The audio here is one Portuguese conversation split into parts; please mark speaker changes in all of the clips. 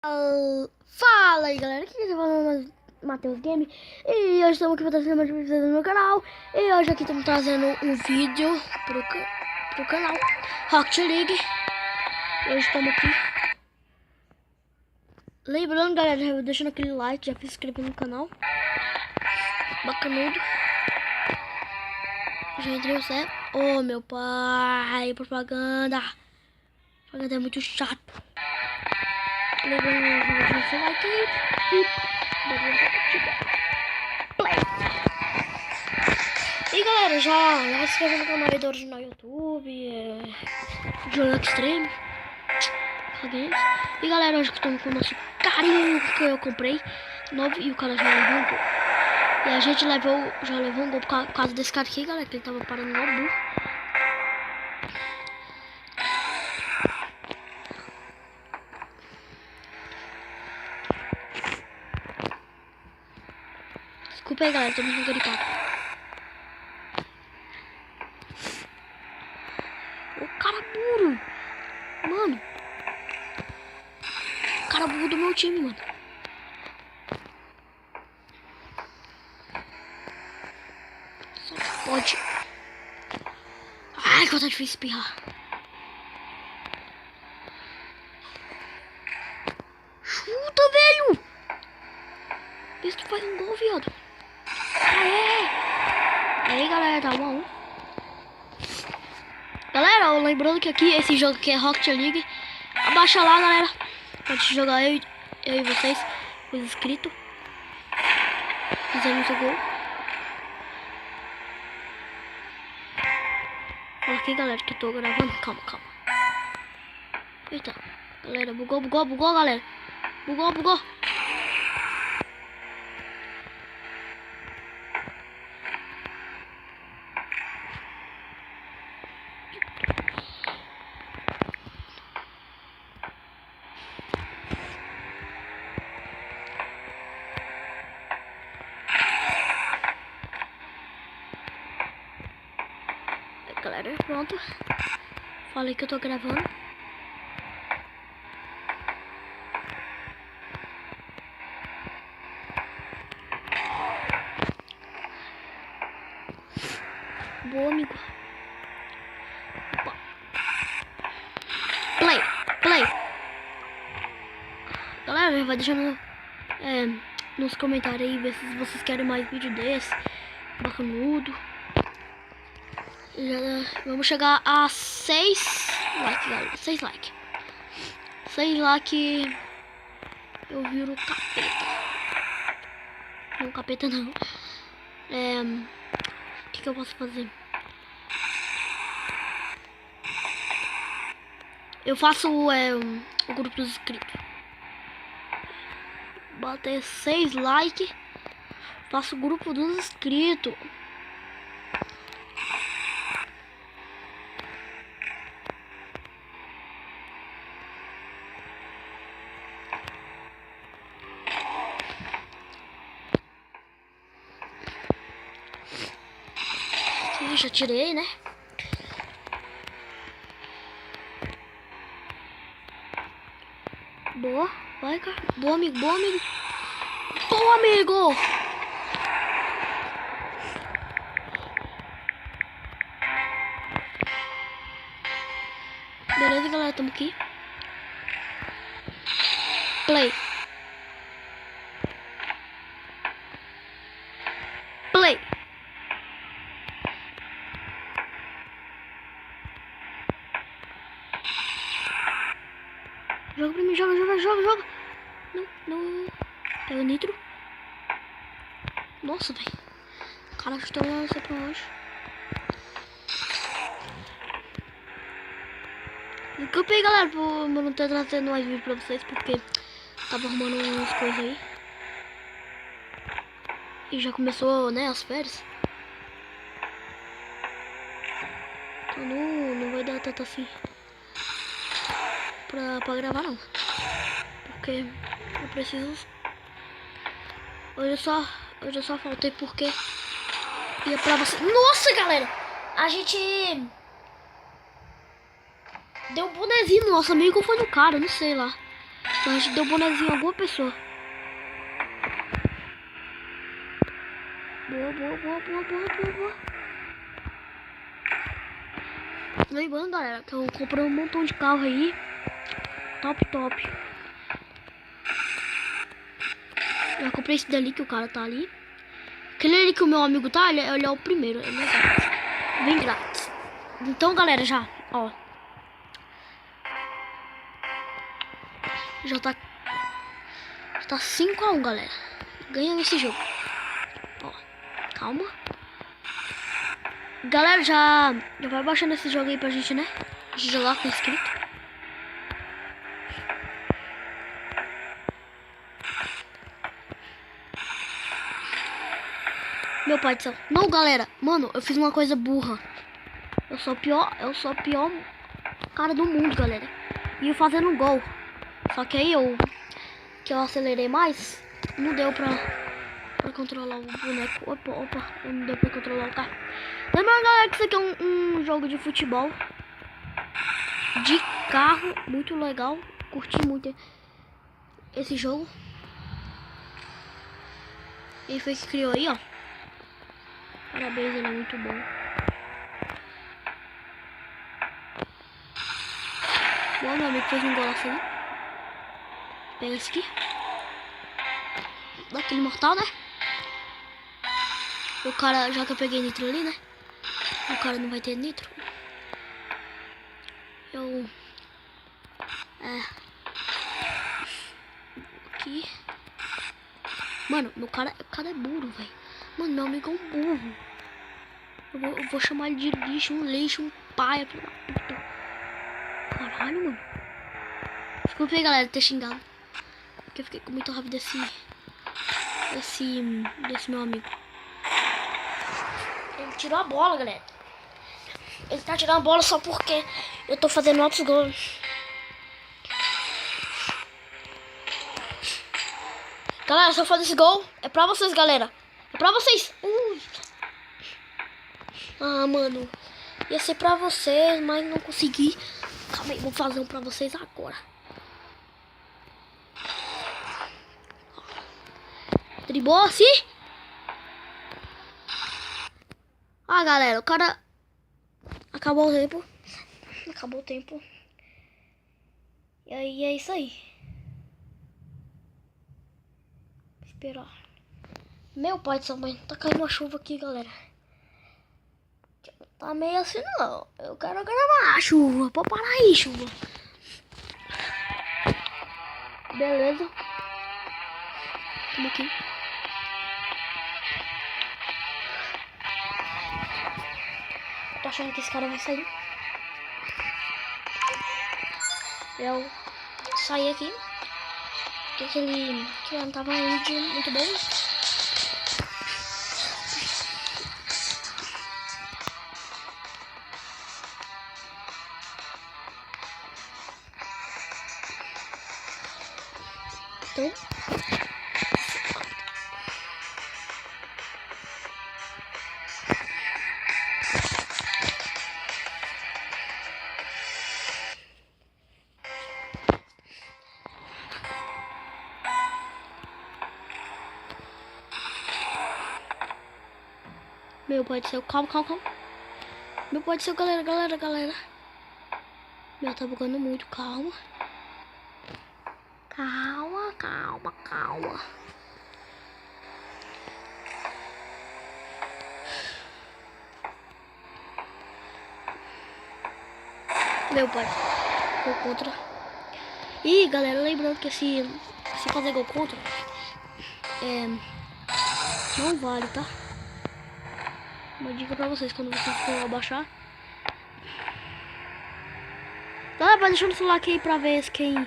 Speaker 1: Fala aí galera, aqui tá falando Matheus Game. E hoje estamos aqui para trazer mais vídeos no meu canal. E hoje aqui estamos trazendo um vídeo pro canal Rocket League. E hoje estamos aqui. Lembrando galera, já deixando aquele like, já se inscreve no canal. Bacanudo. Já entrei o Zé. Oh meu pai, propaganda. Propaganda é muito chato. Lembrando de deixar seu like e play. E galera, já se inscreva no canal aí do original YouTube, Jogo Extreme Games. E galera, hoje que estamos com o nosso carinho que eu comprei novo e o cara já levou um gol. E a gente já levou um gol por causa desse cara aqui, galera, que ele tava parando no burro. Desculpa aí galera, tô muito gripado. O cara burro, mano. O cara burro do meu time, mano. Só pode. Ai, que vontade de espirrar. Chuta, velho. Vê se tu faz um gol, viado. Aí galera, tá bom. Galera, lembrando que aqui esse jogo aqui é Rocket League. Abaixa lá galera, antes de jogar eu e vocês, os inscritos. Fizemos o gol. Olha aqui galera, que eu tô gravando. Calma. Eita, galera, bugou galera. Bugou. Galera, pronto. Falei que eu tô gravando. Boa, amigo. Opa. Play. Galera, vai deixando nos comentários aí, ver se vocês querem mais vídeo desse. Bacanudo. Vamos chegar a 6 likes, galera. 6 likes. 6 likes. Eu viro capeta. Não, capeta não. O que eu posso fazer? Eu faço o grupo dos inscritos. Bater 6 likes. Faço o grupo dos inscritos. Já tirei, né? Boa, vai, cara. Boa, amigo. Boa, amigo. Beleza, galera, tamo aqui. Play. Joga pra mim, joga. Não. Pega o nitro. Nossa, velho. O cara chutou lá, sai pra baixo. Desculpa aí, galera, por não ter trazendo mais vídeo pra vocês, porque tava arrumando umas coisas aí. E já começou, né, as férias. Então não vai dar tanto assim pra gravar não, porque eu preciso. Hoje eu só faltei porque ia pra você. Nossa galera, a gente deu um bonezinho no nosso amigo, foi no cara, não sei lá. Então a gente deu bonezinho a alguma pessoa. Boa. Lembrando, galera, que eu comprei um montão de carro aí. Top. Eu comprei esse dali que o cara tá ali. Aquele ali que o meu amigo tá, ele é o primeiro. Ele é grátis. Bem grátis. Então, galera, já, ó. Já tá 5-1, galera. Ganhando esse jogo. Ó, calma. Galera, já vai baixando esse jogo aí pra gente, né? A gente jogar com inscrito. Meu pai do céu. Não, galera. Mano, eu fiz uma coisa burra. Eu sou o pior cara do mundo, galera. E eu fazendo um gol. Só que aí eu acelerei mais. Não deu pra controlar o boneco. Opa. Não deu pra controlar o carro. Lembrando, galera, que isso aqui é um jogo de futebol. De carro. Muito legal. Curti muito esse jogo. Ele foi que criou aí, ó. Parabéns, ele é muito bom. Bom, meu amigo fez um golaço ali. Pega esse aqui. Dá aquele mortal, né? O cara, já que eu peguei nitro ali, né? O cara não vai ter nitro. Aqui. Mano, o cara é burro, velho. Mano, meu amigo é um burro. Eu vou chamar ele de lixo, um lixo, um paia, filho da puta. Caralho, mano. Desculpa aí, galera, ter xingado. Porque eu fiquei com muita raiva desse meu amigo. Ele tirou a bola, galera. Ele tá tirando a bola só porque eu tô fazendo outros gols. Galera, se eu fazer esse gol, é pra vocês, galera. É pra vocês. Ah, mano. Ia ser pra vocês, mas não consegui. Calma aí, vou fazer um pra vocês agora. Driblou assim. Ah, galera, o cara... Acabou o tempo. E aí, é isso aí. Esperar. Meu pai do céu, mãe, tá caindo uma chuva aqui, galera. Tá meio assim, não. Eu quero gravar a chuva. Pode parar aí, chuva. Beleza. Vamos aqui. Tô achando que esse cara vai sair. Eu saí aqui. Porque ele não tava indo muito bem. Então, meu pai do céu, calma. Meu pai do céu, galera. Meu, tá bugando muito, calma. Calma. Meu pai, gol contra. E galera, lembrando que se fazer gol contra, não vale, tá? Uma dica pra vocês quando vocês for abaixar. Tá, vai deixando o celular aqui pra ver se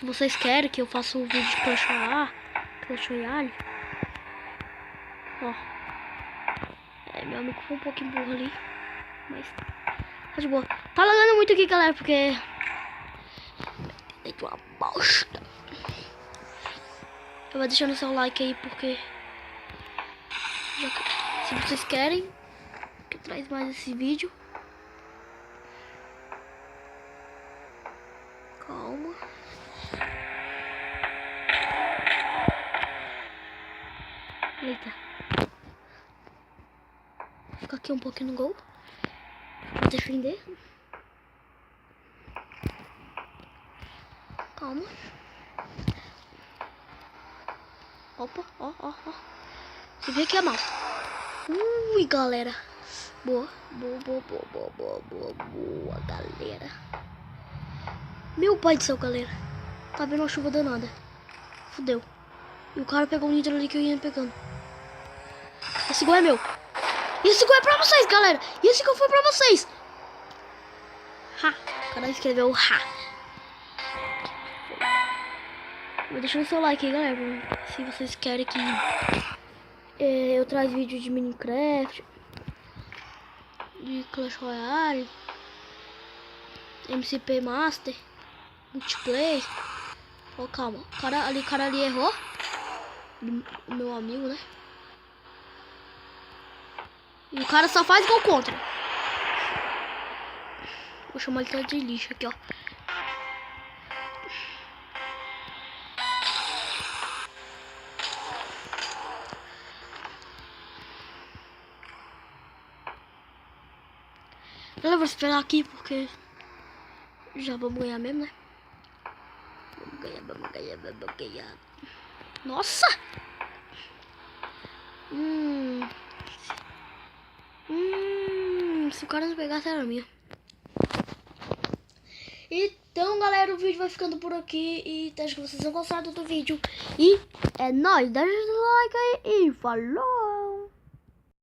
Speaker 1: vocês querem que eu faça um vídeo de Clash Royale. Ó. Meu amigo foi um pouquinho burro ali. Mas tá de boa. Tá lagando muito aqui, galera, porque... Dentro uma bosta. Eu vou deixando o seu like aí, porque... Se vocês querem que eu traz mais esse vídeo. Calma. Eita. Fica aqui um pouquinho no gol. Vou defender. Calma. Opa, ó. Você vê que é mal. Ui, galera. Boa, galera. Meu pai do céu, galera. Tá vendo uma chuva danada. Fudeu. E o cara pegou um nitro ali que eu ia pegando. Esse gol é meu. Esse gol é pra vocês, galera. E esse gol foi pra vocês. Ha. O cara escreveu ha. Vou deixar o seu like aí, galera. Se vocês querem que eu traga vídeo de Minecraft, de Clash Royale, MCP Master, multiplayer. Oh, calma. O cara ali errou. O meu amigo, né? E o cara só faz gol contra. Vou chamar ele de lixo aqui, ó. Eu vou esperar aqui porque já vamos ganhar mesmo, né? Vamos ganhar. Nossa! Se o cara não pegasse era minha. Então, galera, o vídeo vai ficando por aqui. E espero que vocês tenham gostado do vídeo. E é nóis, deixa o like aí e falou!